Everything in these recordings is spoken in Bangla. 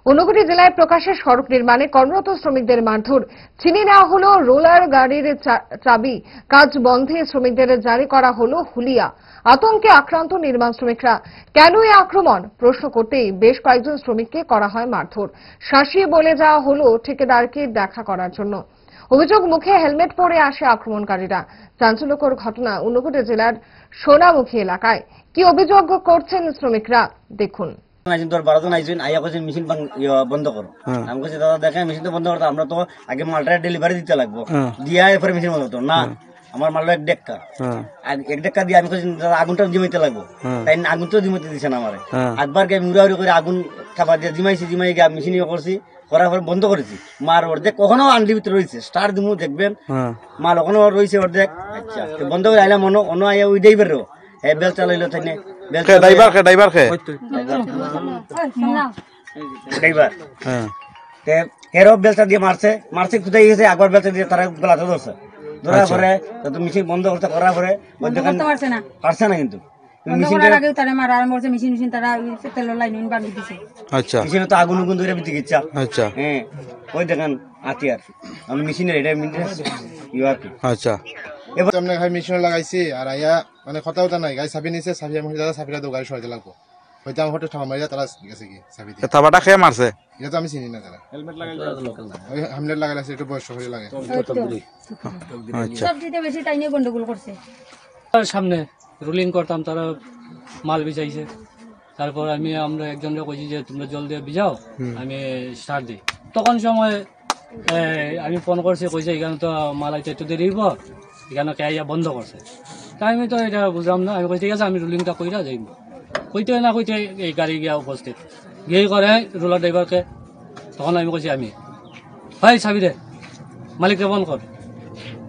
ঊনকোটি জেলায় প্রকাশ্যে সড়ক নির্মাণে কর্মরত শ্রমিকদের মারধর, ছিনিয়ে নেওয়া হলো রোলার গাড়ির চাবি, কাজ বন্ধে শ্রমিকদের জারি করা হলো হুলিয়া। আতঙ্কে আক্রান্ত নির্মাণ শ্রমিকরা। কেন এই আক্রমণ প্রশ্ন করতেই বেশ কয়েকজন শ্রমিককে করা হয় মারধর। শাসিয়ে বলে যাওয়া হলো ঠিকাদারকে দেখা করার জন্য। অভিযোগ, মুখে হেলমেট পরে আসে আক্রমণকারীরা। চাঞ্চল্যকর ঘটনা ঊনকোটি জেলার সোনামুখী এলাকায়। কি অভিযোগ করছেন শ্রমিকরা, দেখুন। মেশিন বন্ধ করো, আমি বলছি দাদা দেখেন মেশিন তো বন্ধ করতো, আমরা তো আগে মালটা ডেলিভারি দিতে লাগবো, দিয়া এরপরে মেশিন বন্ধ করতো না। আমার মালটা এক ডেক্কা দিয়ে আমি দাদা আগুনটা জিমাইতে লাগবো, তাই আগুনটাও জিমাইতে দিচ্ছে না আমার। একবার গিয়ে মুড়াউড়ি করে আগুন খাবার দিয়ে জিমাই গিয়ে মেশিন করছি, করার পরে বন্ধ করেছি। মার অর্ধেক কখনো আন্ডি ভিতরে রয়েছে, স্টার দিমু দেখবেন মাল ওখানে রয়েছে অর্ধেক। আচ্ছা বন্ধ করে আইলাম অন্য আইয়া ওই ড্রাইভার বেল চালাইলো তাই না, বেলচা দিয়ে মারছে কোথায় গেছে, একবার বেলচা দিয়ে তারা বেলাতে ধরছে, ধরার পরে মেশিন বন্ধ করতে করার পরে পারছে না, কিন্তু আগুন উগুন ধরে বিতে গেছে। হ্যাঁ ওই দেখেন আতিয়ার আমি মেশিনের এটা আচ্ছা এবার আমরা মেশিন লাগাইছি আর আয়া মানে কথা কথা নাই, গাড়ি চাবি নিছে, চাবি আমি দাদা চাবিটা তো গাড়ি সরাইতে লাগবো, হয়তো আমার হঠাৎ ঠামা মারিয়া তারা গেছে কি চাবি দিয়ে। থাবাটা খেয়ে মারছে এটা তো আমি চিনি না, তারা হেলমেট লাগাইছে একটু বয়স হয়ে লাগে। আচ্ছা সবচেয়ে বেশি তাই নিয়ে গন্ডগোল করছে। সামনে রুলিং করতাম, তারা মাল বিছাইছে। তারপর আমরা একজনকে কইছি যে তোমরা জল দিয়ে ভিজাও, আমি স্টার্ট দিই। তখন সময় আমি ফোন করছি, কইছে এখানে তো মাল আইতে একটু দেরি হইব, এখানে কে বন্ধ করছে। তাই আমি তো এটা বুঝলাম না, আমি কই ঠিক আছে আমি রুলিংটা কইরা যাইব। কইতে না কইতে এই গাড়ি গিয়া উপস্থিত গিয়ে করে রোলার ড্রাইভারকে। তখন আমি কইছি আমি ভাই চাবি দে, মালিককে ফোন কর।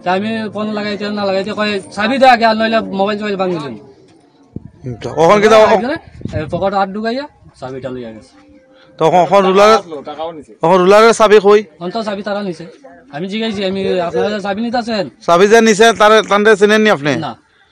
তা আমি ফোন লাগাইতে না লাগাইতে কয় চাবি দে আগে, আর নইলে মোবাইল টোবাইল ভাঙি দিন। পকেট হাত ঢুকাইয়া চাবিটা লইয়া গেছে। তখন রুলারের চাবি কই? চাবি তারা নিছে। আমি জিজ্ঞাসি, আমি আপনারা চাবি নিতে আছেন? চাবি যে নিছে তারে চিনেন নি আপনি? না।